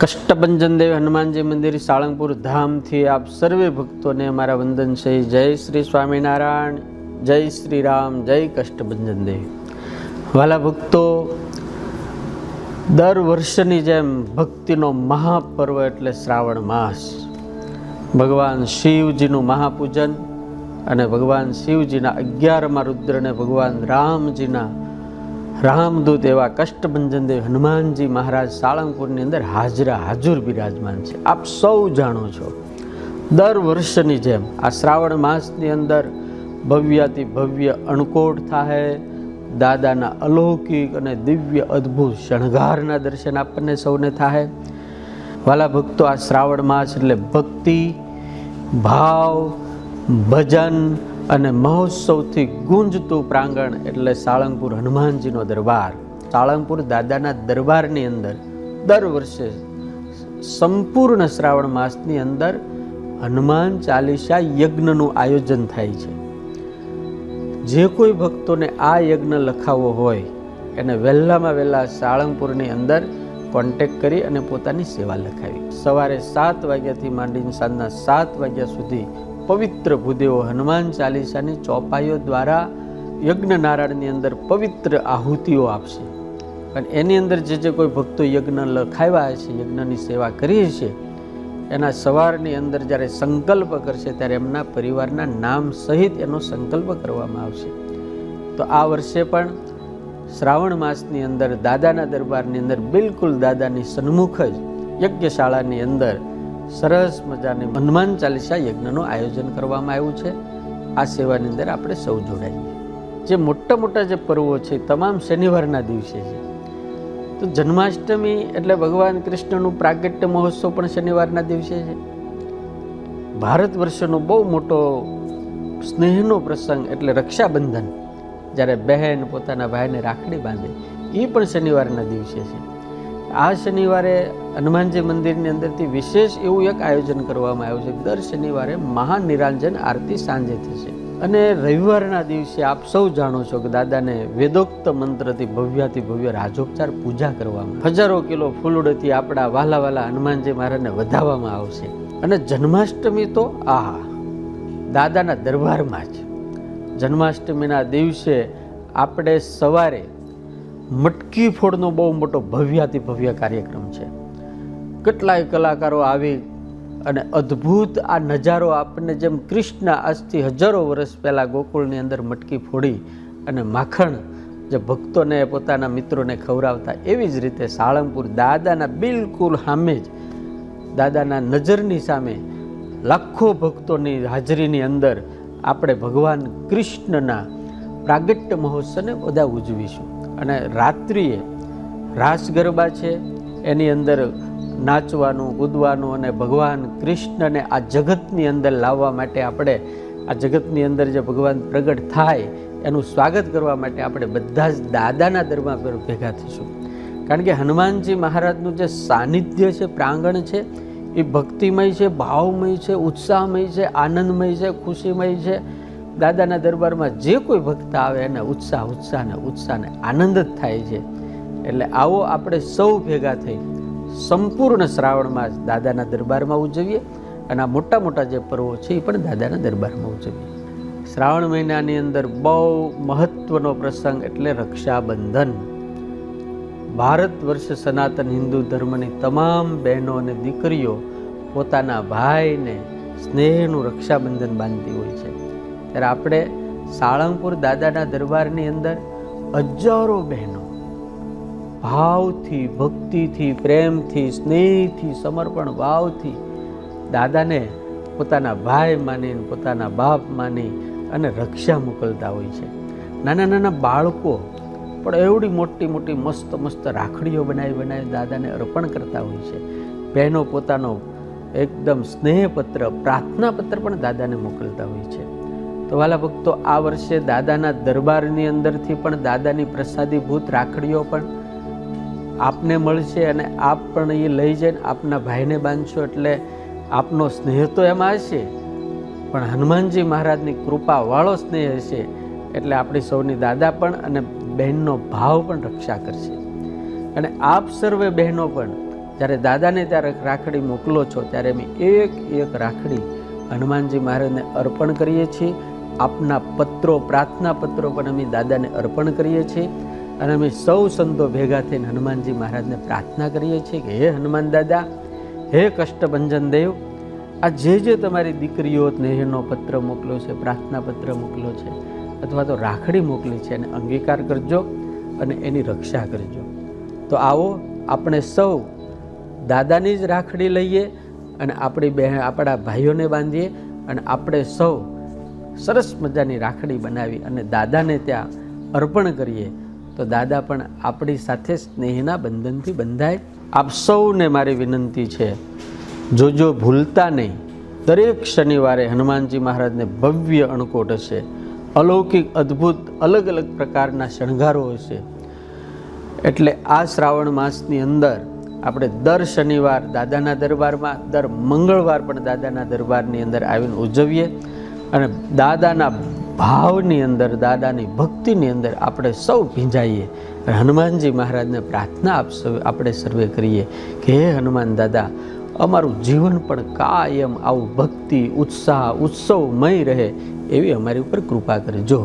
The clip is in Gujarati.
કષ્ટભંજન દેવ હનુમાનજી મંદિર સાળંગપુર ધામથી આપ સર્વે ભક્તોને અમારા વંદન છે. જય શ્રી સ્વામિનારાયણ, જય શ્રી રામ, જય કષ્ટભંજન દેવ. વાલા ભક્તો, દર વર્ષની જેમ ભક્તિનો મહાપર્વ એટલે શ્રાવણ માસ, ભગવાન શિવજીનું મહાપૂજન અને ભગવાન શિવજીના 11મા રુદ્રને ભગવાન રામજીના રામદૂત એવા કષ્ટભંજન દેવ હનુમાનજી મહારાજ સાળંગપુરની અંદર હાજર બિરાજમાન છે. આપ સૌ જાણો છો, દર વર્ષની જેમ આ શ્રાવણ માસની અંદર ભવ્યાતિ ભવ્ય અણકોટ થાય, દાદાના અલૌકિક અને દિવ્ય અદ્ભુત શણગારના દર્શન આપણને સૌને થાય. વાલા ભક્તો, આ શ્રાવણ માસ એટલે ભક્તિ, ભાવ, ભજન અને મહોત્સવથી ગુંજતું પ્રાંગણ એટલે સાળંગપુર હનુમાનજીનો દરબાર. સાળંગપુર દાદાના દરબારની અંદર દર વર્ષે સંપૂર્ણ શ્રાવણ માસની અંદર હનુમાન ચાલીસા યજ્ઞનું આયોજન થાય છે. જે કોઈ ભક્તોને આ યજ્ઞ લખાવવો હોય એને વહેલામાં વહેલા સાળંગપુરની અંદર કોન્ટેક્ટ કરી અને પોતાની સેવા લખાવી. સવારે 7 વાગ્યાથી માંડીને સાંજના 7 વાગ્યા સુધી પવિત્ર ભૂદેવો હનુમાન ચાલીસાની ચોપાઈઓ દ્વારા યજ્ઞ નારાયણની અંદર પવિત્ર આહુતિઓ આપશે. અને એની અંદર જે કોઈ ભક્તો યજ્ઞ લખાવ્યા છે, યજ્ઞની સેવા કરીએ છીએ, એના સવારની અંદર જ્યારે સંકલ્પ કરશે ત્યારે એમના પરિવારના નામ સહિત એનો સંકલ્પ કરવામાં આવશે. તો આ વર્ષે પણ શ્રાવણ માસની અંદર દાદાના દરબારની અંદર બિલકુલ દાદાની સન્મુખ જ યજ્ઞશાળાની અંદર સરસ મજાની હનુમાન ચાલીસા યજ્ઞનું આયોજન કરવામાં આવ્યું છે. આ સેવાની અંદર આપણે સૌ જોડાઈએ. જે મોટા મોટા જે પર્વો છે તમામ શનિવારના દિવસે છે. તો જન્માષ્ટમી એટલે ભગવાન કૃષ્ણનું પ્રાગટ્ય મહોત્સવ પણ શનિવારના દિવસે છે. ભારત વર્ષનો બહુ મોટો સ્નેહનો પ્રસંગ એટલે રક્ષાબંધન, જ્યારે બહેન પોતાના ભાઈને રાખડી બાંધે, એ પણ શનિવારના દિવસે છે. આ શનિવારે હનુમાનજી મંદિરની અંદરથી વિશેષ એવું એક આયોજન કરવામાં આવ્યું છે. દર શનિવારે મહાનિરાંજન આરતી સાંજે થશે. અને રવિવારના દિવસે આપ સૌ જાણો છો કે દાદાને વેદોક્ત મંત્રથી ભવ્યાતિ ભવ્ય રાજોપચાર પૂજા કરવામાં, હજારો કિલો ફૂલડથી આપણા વાલા હનુમાનજી મહારાજને વધાવવામાં આવશે. અને જન્માષ્ટમી તો દાદાના દરબારમાં જ જન્માષ્ટમીના દિવસે આપણે સવારે મટકી ફોડનો બહુ મોટો ભવ્યાતિ ભવ્ય કાર્યક્રમ છે. કેટલાય કલાકારો આવી અને અદ્ભુત આ નજારો આપણને, જેમ કૃષ્ણ આજથી હજારો વર્ષ પહેલાં ગોકુળની અંદર મટકી ફોડી અને માખણ જે ભક્તોને પોતાના મિત્રોને ખવડાવતા, એવી જ રીતે સાળંગપુર દાદાના બિલકુલ સામે જ, દાદાના નજરની સામે લાખો ભક્તોની હાજરીની અંદર આપણે ભગવાન કૃષ્ણના પ્રાગટ્ય મહોત્સવને બધા ઉજવીશું. અને રાત્રિએ રાસ ગરબા છે, એની અંદર નાચવાનું, કૂદવાનું અને ભગવાન કૃષ્ણને આ જગતની અંદર લાવવા માટે, આપણે આ જગતની અંદર જે ભગવાન પ્રગટ થાય એનું સ્વાગત કરવા માટે આપણે બધા જ દાદાના દરબાર પર ભેગા થઈશું. કારણ કે હનુમાનજી મહારાજનું જે સાનિધ્ય છે, પ્રાંગણ છે, એ ભક્તિમય છે, ભાવમય છે, ઉત્સાહમય છે, આનંદમય છે, ખુશીમય છે. દાદાના દરબારમાં જે કોઈ ભક્ત આવે એને ઉત્સાહ ને આનંદ જ થાય છે. એટલે આવો આપણે સૌ ભેગા થઈ સંપૂર્ણ શ્રાવણ માસ દાદાના દરબારમાં ઉજવીએ. અને આ મોટા મોટા જે પર્વો છે એ પણ દાદાના દરબારમાં ઉજવીએ. શ્રાવણ મહિનાની અંદર બહુ મહત્વનો પ્રસંગ એટલે રક્ષાબંધન. ભારત વર્ષ સનાતન હિન્દુ ધર્મની તમામ બહેનો અને દીકરીઓ પોતાના ભાઈને સ્નેહનું રક્ષાબંધન બાંધતી હોય છે. ત્યારે આપણે સાળંગપુર દાદાના દરબારની અંદર હજારો બહેનો ભાવથી, ભક્તિથી, પ્રેમથી, સ્નેહથી, સમર્પણ ભાવથી દાદાને પોતાના ભાઈ માની, પોતાના બાપ માની અને રક્ષા મોકલતા હોય છે. નાના નાના બાળકો પણ એવડી મોટી મોટી મસ્ત રાખડીઓ બનાવી દાદાને અર્પણ કરતા હોય છે. બહેનો પોતાનો એકદમ સ્નેહપત્ર, પ્રાર્થના પત્ર પણ દાદાને મોકલતા હોય છે. તો વાલા ભક્તો, આ વર્ષે દાદાના દરબારની અંદરથી પણ દાદાની પ્રસાદીભૂત રાખડીઓ પણ આપને મળશે. અને આપ પણ એ લઈ જઈને આપના ભાઈને બાંધશો એટલે આપનો સ્નેહ તો એમાં હશે, પણ હનુમાનજી મહારાજની કૃપાવાળો સ્નેહ હશે. એટલે આપણી સૌની દાદા પણ અને બહેનનો ભાવ પણ રક્ષા કરશે. અને આપ સર્વે બહેનો પણ જ્યારે દાદાને ત્યાં રાખડી મોકલો છો ત્યારે અમે એક એક રાખડી હનુમાનજી મહારાજને અર્પણ કરીએ છીએ. આપના પત્રો, પ્રાર્થના પત્રો પણ અમે દાદાને અર્પણ કરીએ છીએ. અને અમે સૌ સંતો ભેગા થઈને હનુમાનજી મહારાજને પ્રાર્થના કરીએ છીએ કે હે હનુમાન દાદા, હે કષ્ટભંજન દેવ, આ જે તમારી દીકરીઓ સ્નેહનો પત્ર મોકલ્યો છે, પ્રાર્થના પત્ર મોકલ્યો છે, અથવા તો રાખડી મોકલી છે, એને અંગીકાર કરજો અને એની રક્ષા કરજો. તો આવો આપણે સૌ દાદાની જ રાખડી લઈએ અને આપણા ભાઈઓને બાંધીએ અને આપણે સૌ સરસ મજાની રાખડી બનાવી અને દાદાને ત્યાં અર્પણ કરીએ તો દાદા પણ આપણી સાથે સ્નેહના બંધનથી બંધાય. આપ સૌને મારી વિનંતી છે, જોજો ભૂલતા નહીં, દરેક શનિવારે હનુમાનજી મહારાજને ભવ્ય અણકોટ હશે, અલૌકિક અદ્ભુત અલગ અલગ પ્રકારના શણગારો હશે. એટલે આ શ્રાવણ માસની અંદર આપણે દર શનિવાર દાદાના દરબારમાં, દર મંગળવાર પણ દાદાના દરબારની અંદર આવીને ઉજવીએ અને દાદાના ભાવની અંદર, દાદાની ભક્તિની અંદર આપણે સૌ ભીંજાઈએ. હનુમાનજી મહારાજને પ્રાર્થના આપણે સર્વે કરીએ કે હે હનુમાન દાદા, અમારું જીવન પણ કાયમ આવું ભક્તિ, ઉત્સાહ, ઉત્સવમય રહે એવી અમારી ઉપર કૃપા કરજો.